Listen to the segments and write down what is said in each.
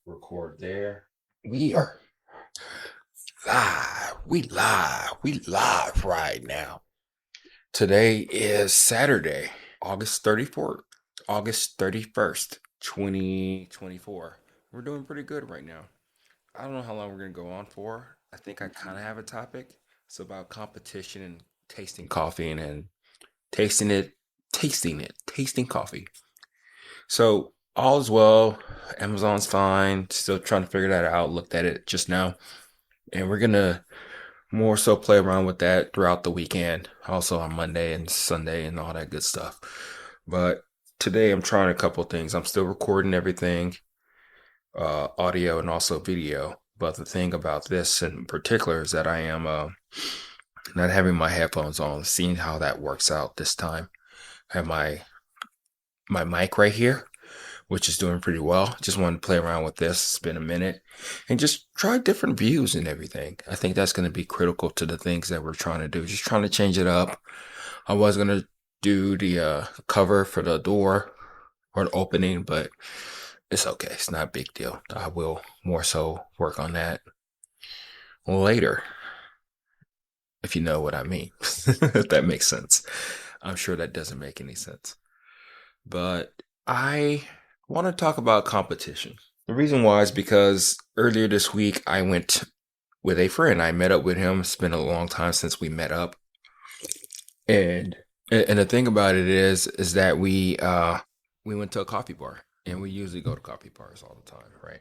Record there. We are live. We live right now. Today is Saturday, August 34th, August 31st, 2024. We're doing pretty good right now. I don't know how long we're going to go on for. I think I kind of have a topic. It's about competition and tasting coffee and tasting coffee. So all is well. Amazon's fine. Still trying to figure that out. Looked at it just now. And we're gonna more so play around with that throughout the weekend, also on Monday and Sunday and all that good stuff. But today I'm trying a couple things. I'm still recording everything, audio and also video. But the thing about this in particular is that I am not having my headphones on, seeing how that works out this time. I have my mic right here, which is doing pretty well. Just wanted to play around with this. It's been a minute and just try different views and everything. I think that's going to be critical to the things that we're trying to do. Just trying to change it up. I was going to do the cover for the door or the opening, but it's okay. It's not a big deal. I will more so work on that later, if you know what I mean. If that makes sense. I'm sure that doesn't make any sense. But I want to talk about competition. The reason why is because earlier this week I went with a friend. I met up with him. It's been a long time since we met up. And and the thing about it is that we went to a coffee bar, and we usually go to coffee bars all the time, right?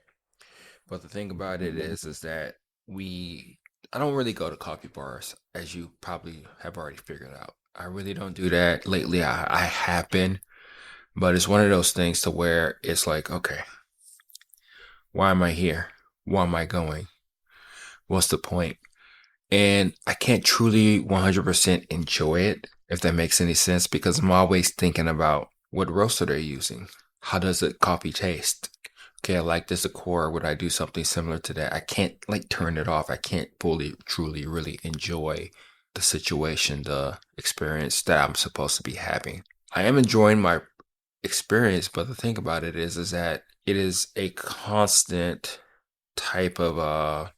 But the thing about it is that we I don't really go to coffee bars, as you probably have already figured out. I really don't do that lately. I have been, but it's one of those things to where it's like, okay, why am I here? Why am I going? What's the point? And I can't truly 100% enjoy it, if that makes any sense, because I'm always thinking about what roaster they're using. How does the coffee taste? Okay, I like this decor. Would I do something similar to that? I can't like turn it off. I can't fully, truly, really enjoy the situation, the experience that I'm supposed to be having. I am enjoying my experience, but the thing about it is that it is a constant type of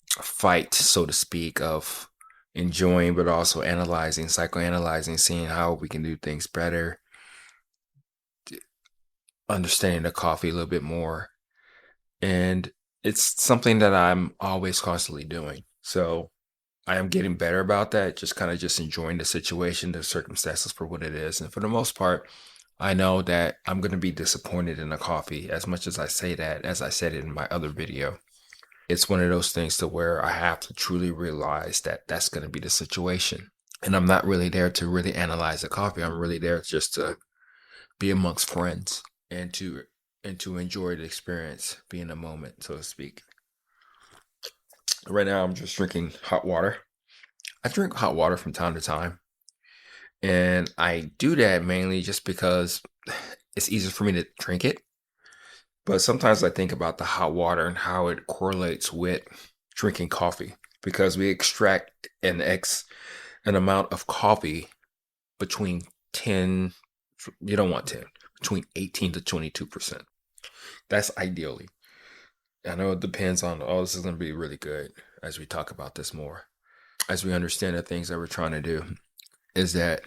fight, so to speak, of enjoying but also analyzing, psychoanalyzing, seeing how we can do things better, understanding the coffee a little bit more. And it's something that I'm always constantly doing. So I am getting better about that, just kind of just enjoying the situation, the circumstances for what it is. And for the most part, I know that I'm going to be disappointed in the coffee as much as I say that, as I said it in my other video. It's one of those things to where I have to truly realize that that's going to be the situation. And I'm not really there to really analyze the coffee. I'm really there just to be amongst friends and to enjoy the experience, be in the moment, so to speak. Right now, I'm just drinking hot water. I drink hot water from time to time, and I do that mainly just because it's easier for me to drink it. But sometimes I think about the hot water and how it correlates with drinking coffee, because we extract an amount of coffee between 10, you don't want 10, between 18 to 22%. That's ideally. I know it depends on, oh, this is going to be really good as we talk about this more, as we understand the things that we're trying to do, is that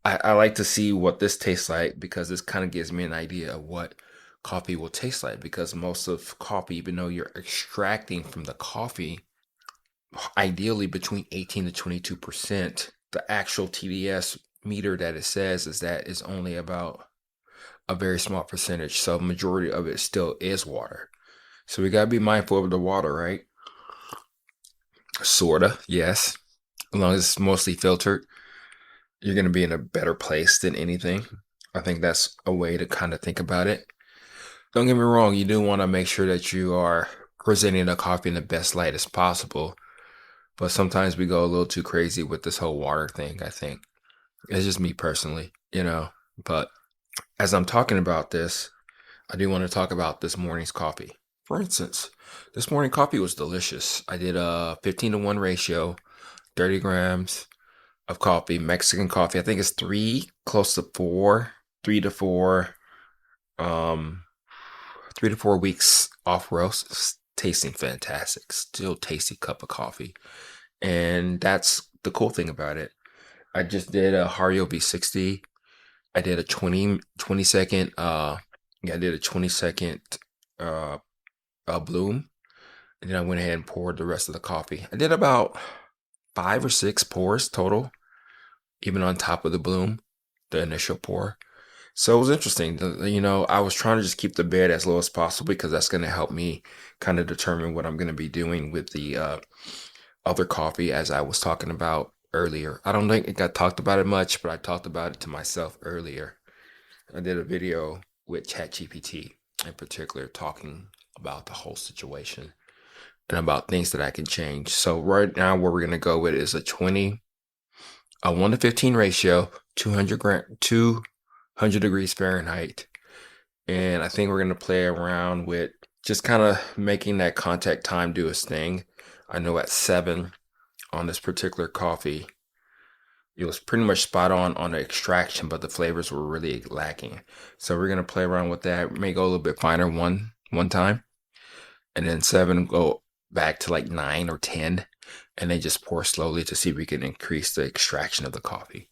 I like to see what this tastes like, because this kind of gives me an idea of what coffee will taste like. Because most of coffee, even though you're extracting from the coffee, ideally between 18 to 22%, the actual TDS meter that it says is that is only about a very small percentage. So majority of it still is water. So we gotta be mindful of the water, right? Sorta, yes. As long as it's mostly filtered, you're gonna be in a better place than anything. I think that's a way to kind of think about it. Don't get me wrong, you do want to make sure that you are presenting the coffee in the best light as possible. But sometimes we go a little too crazy with this whole water thing, I think. It's just me personally, you know. But as I'm talking about this, I do want to talk about this morning's coffee. For instance, this morning coffee was delicious. I did a 15-to-1 ratio, 30 grams of coffee, Mexican coffee. I think it's three, close to four, 3 to 4, um, 3 to 4 weeks off roast. It's tasting fantastic. Still tasty cup of coffee. And that's the cool thing about it. I just did a Hario V60. I did a 20 second yeah, I did a 20-second uh bloom. And then I went ahead and poured the rest of the coffee. I did about 5 or 6 pours total, even on top of the bloom, the initial pour. So it was interesting. I was trying to just keep the bed as low as possible because that's going to help me kind of determine what I'm going to be doing with the other coffee, as I was talking about earlier. I don't think I got talked about it much, but I talked about it to myself earlier. I did a video with ChatGPT in particular talking about the whole situation and about things that I can change. So right now, where we're going to go with is a 1 to 15 ratio, 200 degrees Fahrenheit. And I think we're going to play around with just kind of making that contact time do its thing. I know at 7 on this particular coffee, it was pretty much spot on the extraction, but the flavors were really lacking. So we're going to play around with that. We may go a little bit finer one time, and then 7 go back to like 9 or 10, and then just pour slowly to see if we can increase the extraction of the coffee.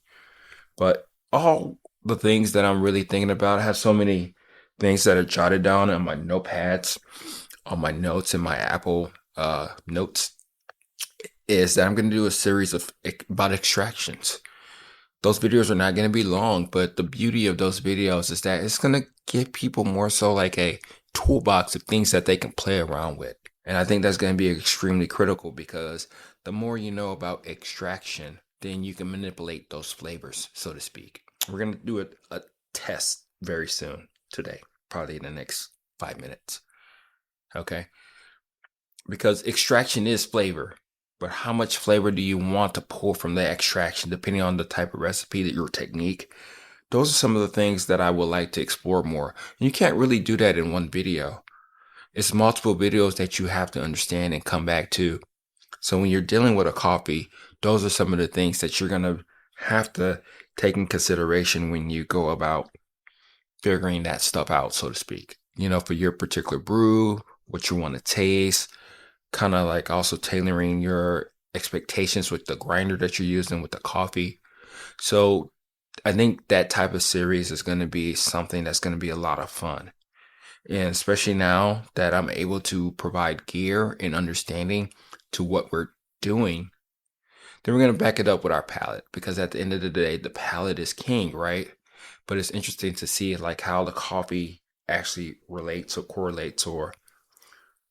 But all the things that I'm really thinking about, I have so many things that are jotted down on my notepads, on my notes in my Apple notes, is that I'm going to do a series about extractions. Those videos are not going to be long, but the beauty of those videos is that it's going to give people more so like a toolbox of things that they can play around with. And I think that's going to be extremely critical because the more you know about extraction, then you can manipulate those flavors, so to speak. We're going to do a test very soon today, probably in the next 5 minutes. Okay? Because extraction is flavor, but how much flavor do you want to pull from the extraction, depending on the type of recipe, that your technique? Those are some of the things that I would like to explore more. And you can't really do that in one video. It's multiple videos that you have to understand and come back to. So when you're dealing with a coffee, those are some of the things that you're going to have to take in consideration when you go about figuring that stuff out, so to speak. For your particular brew, what you want to taste, kind of like also tailoring your expectations with the grinder that you're using with the coffee. So I think that type of series is going to be something that's going to be a lot of fun. And especially now that I'm able to provide gear and understanding to what we're doing, then we're going to back it up with our palate, because at the end of the day, the palate is king, right? But it's interesting to see like how the coffee actually relates or correlates or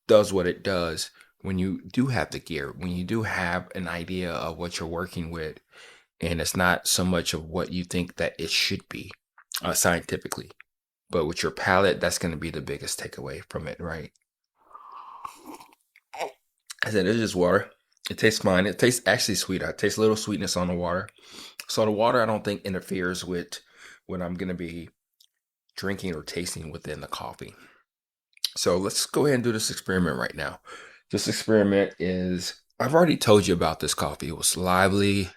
does what it does when you do have the gear, when you do have an idea of what you're working with, and it's not so much of what you think that it should be scientifically, but with your palate, that's going to be the biggest takeaway from it, right? I said, it's just water. It tastes fine. It tastes actually sweet. I taste a little sweetness on the water. So the water, I don't think interferes with what I'm going to be drinking or tasting within the coffee. So let's go ahead and do this experiment right now. This experiment is, I've already told you about this coffee. It was lively.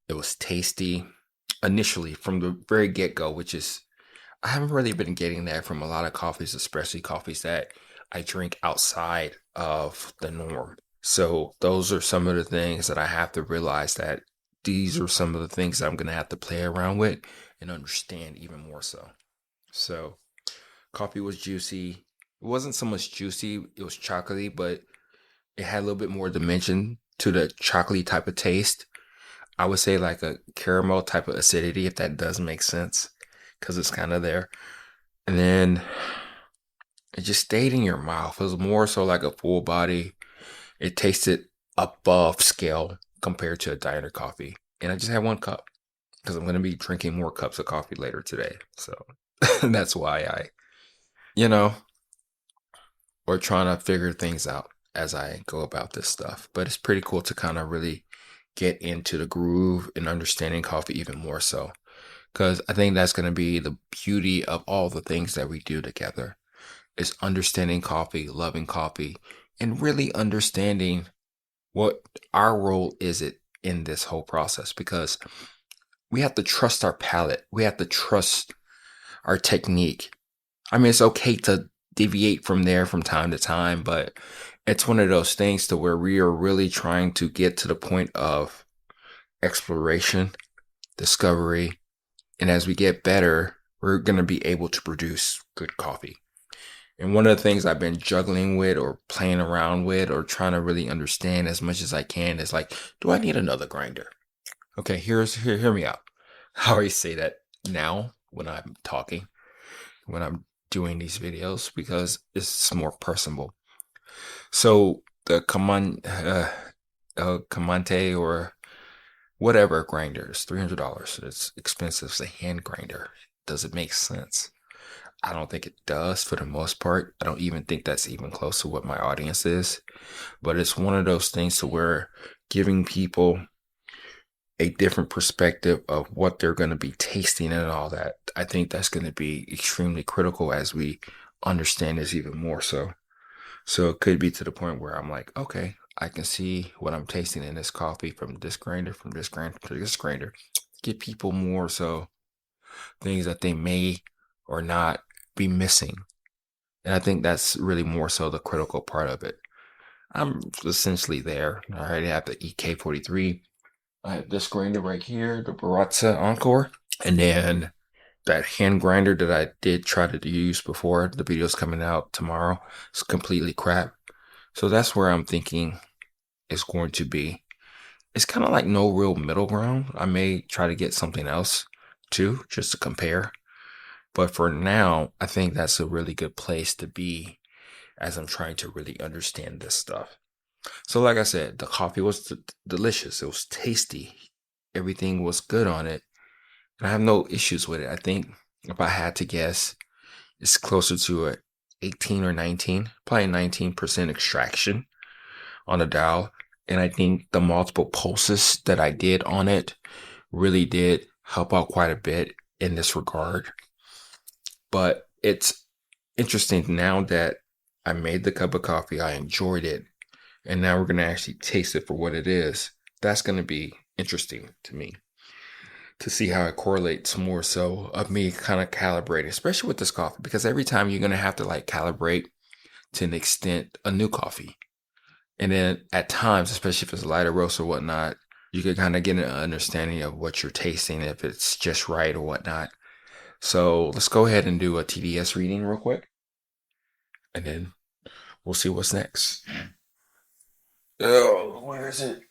It was tasty initially from the very get-go, which is, I haven't really been getting that from a lot of coffees, especially coffees that I drink outside of the norm. So those are some of the things that I have to realize, that these are some of the things that I'm going to have to play around with and understand even more so. So coffee was juicy. It wasn't so much juicy, it was chocolatey, but it had a little bit more dimension to the chocolatey type of taste. I would say like a caramel type of acidity, if that does make sense, because it's kind of there. And then it just stayed in your mouth. It was more so like a full body. It tasted above scale compared to a diner coffee. And I just had 1 cup because I'm going to be drinking more cups of coffee later today. So that's why we're trying to figure things out as I go about this stuff. But it's pretty cool to kind of really get into the groove and understanding coffee even more so, because I think that's going to be the beauty of all the things that we do together, is understanding coffee, loving coffee, and really understanding what our role is it in this whole process, because we have to trust our palate. We have to trust our technique. I mean, it's okay to deviate from there from time to time, but it's one of those things to where we are really trying to get to the point of exploration, discovery, and as we get better, we're going to be able to produce good coffee. And one of the things I've been juggling with or playing around with or trying to really understand as much as I can is like, do I need another grinder? Okay, hear me out. I always say that now when I'm talking, when I'm doing these videos, because it's more personable. So the Commante or whatever grinder is $300. It's expensive. It's a hand grinder. Does it make sense? I don't think it does for the most part. I don't even think that's even close to what my audience is. But it's one of those things to where giving people a different perspective of what they're going to be tasting and all that. I think that's going to be extremely critical as we understand this even more so. So it could be to the point where I'm like, okay, I can see what I'm tasting in this coffee from this grinder to this grinder. Give people more so things that they may or not be missing. And I think that's really more so the critical part of it. I'm essentially there. I already have the EK43. I have this grinder right here, the Baratza Encore. And then that hand grinder that I did try to use before the video's coming out tomorrow is completely crap. So that's where I'm thinking it's going to be. It's kind of like no real middle ground. I may try to get something else too, just to compare. But for now, I think that's a really good place to be as I'm trying to really understand this stuff. So, like I said, the coffee was delicious. It was tasty. Everything was good on it. And I have no issues with it. I think if I had to guess, it's closer to a 18 or 19, probably 19% extraction on the dial. And I think the multiple pulses that I did on it really did help out quite a bit in this regard. But it's interesting now that I made the cup of coffee, I enjoyed it, and now we're going to actually taste it for what it is. That's going to be interesting to me to see how it correlates more so of me kind of calibrating, especially with this coffee, because every time you're going to have to like calibrate to an extent a new coffee. And then at times, especially if it's a lighter roast or whatnot, you can kind of get an understanding of what you're tasting, if it's just right or whatnot. So let's go ahead and do a TDS reading real quick, and then we'll see what's next. Oh, where is it?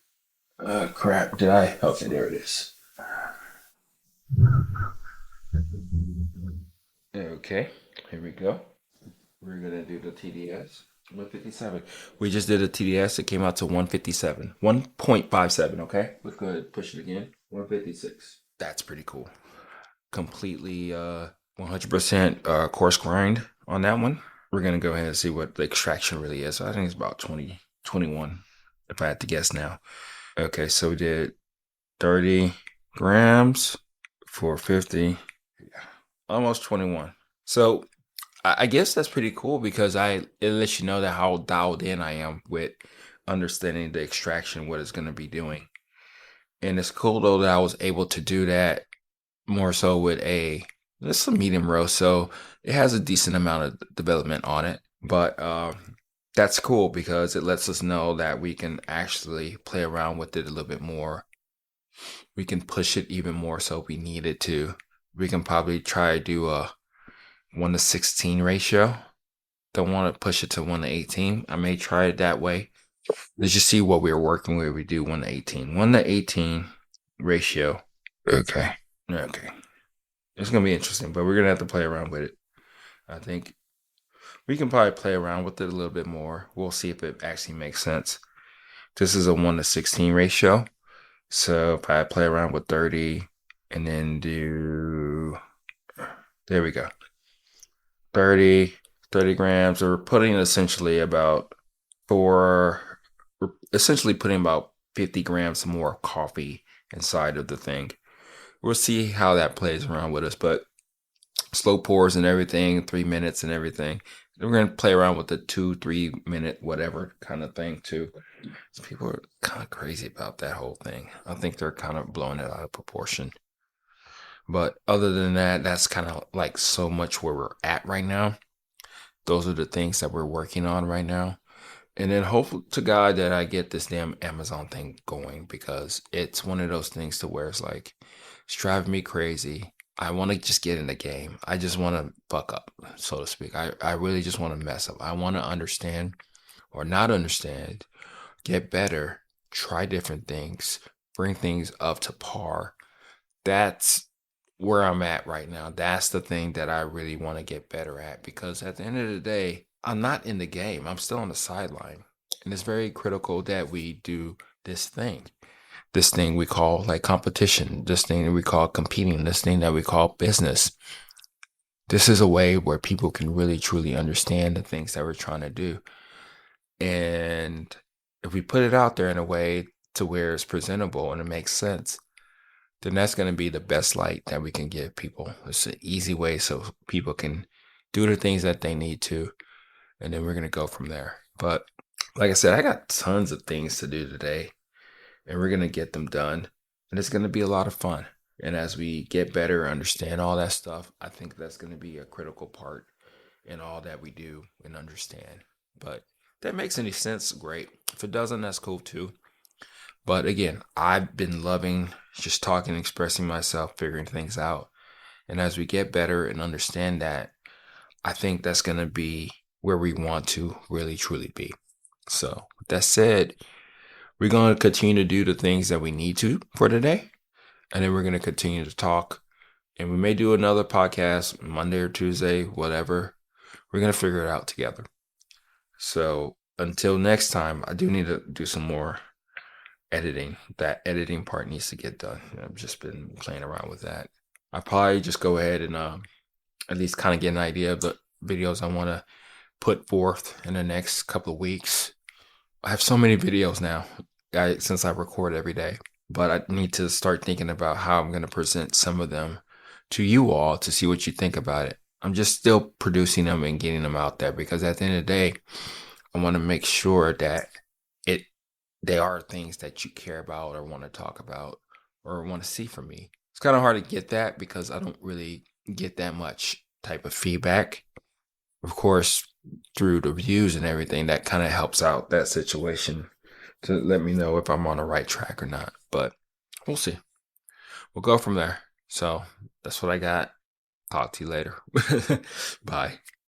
Crap. Did I? Okay, there it is. Okay, here we go. We're gonna do the TDS. 157. We just did a TDS. It came out to 157. 1.57, okay? Let's go ahead and push it again. 156. That's pretty cool. Completely 100% coarse grind on that one. We're gonna go ahead and see what the extraction really is. I think it's about 20, 21, if I had to guess now. Okay, so we did 30 grams for 50, almost 21. So I guess that's pretty cool because it lets you know that how dialed in I am with understanding the extraction, what it's going to be doing. And it's cool though that I was able to do that more so with it's a medium roast, so it has a decent amount of development on it. But that's cool because it lets us know that we can actually play around with it a little bit more. We can push it even more so if we needed to. We can probably try to do a 1:16 ratio. Don't want to push it to 1:18. I may try it that way. Let's just see what we're working with. We do 1:18. 1:18 ratio. Okay. Okay. It's going to be interesting, but we're going to have to play around with it. I think we can probably play around with it a little bit more. We'll see if it actually makes sense. This is a 1:16 ratio. So if I play around with 30 and then there we go. 30 grams. We're putting essentially about we're essentially putting about 50 grams more coffee inside of the thing. We'll see how that plays around with us, but slow pours and everything, 3 minutes and everything. We're going to play around with the 2-3 minute whatever kind of thing too. So people are kind of crazy about that whole thing. I think they're kind of blowing it out of proportion. But other than that, that's kind of like so much where we're at right now. Those are the things that we're working on right now. And then hope to God that I get this damn Amazon thing going, because it's one of those things to where it's like, it's driving me crazy. I want to just get in the game. I just want to fuck up, so to speak. I really just want to mess up. I want to understand or not understand, get better, try different things, bring things up to par. That's where I'm at right now. That's the thing that I really want to get better at, because at the end of the day, I'm not in the game. I'm still on the sideline. And it's very critical that we do this thing. This thing we call like competition, this thing that we call competing, this thing that we call business. This is a way where people can really truly understand the things that we're trying to do. And if we put it out there in a way to where it's presentable and it makes sense, then that's going to be the best light that we can give people. It's an easy way so people can do the things that they need to, and then we're going to go from there. But like I said, I got tons of things to do today, and we're going to get them done, and it's going to be a lot of fun. And as we get better, understand all that stuff, I think that's going to be a critical part in all that we do and understand. But if that makes any sense, great. If it doesn't, that's cool too. But again, I've been loving just talking, expressing myself, figuring things out. And as we get better and understand that, I think that's going to be where we want to really truly be. So, with that said, we're going to continue to do the things that we need to for today. And then we're going to continue to talk. And we may do another podcast Monday or Tuesday, whatever. We're going to figure it out together. So, until next time, I do need to do some more editing. That editing part needs to get done. I've just been playing around with that. I'll probably just go ahead and at least kind of get an idea of the videos I want to put forth in the next couple of weeks. I have so many videos now, since I record every day, but I need to start thinking about how I'm going to present some of them to you all to see what you think about it. I'm just still producing them and getting them out there, because at the end of the day, I want to make sure that they are things that you care about or want to talk about or want to see from me. It's kind of hard to get that because I don't really get that much type of feedback. Of course, through the reviews and everything, that kind of helps out that situation to let me know if I'm on the right track or not. But we'll see. We'll go from there. So that's what I got. Talk to you later. Bye.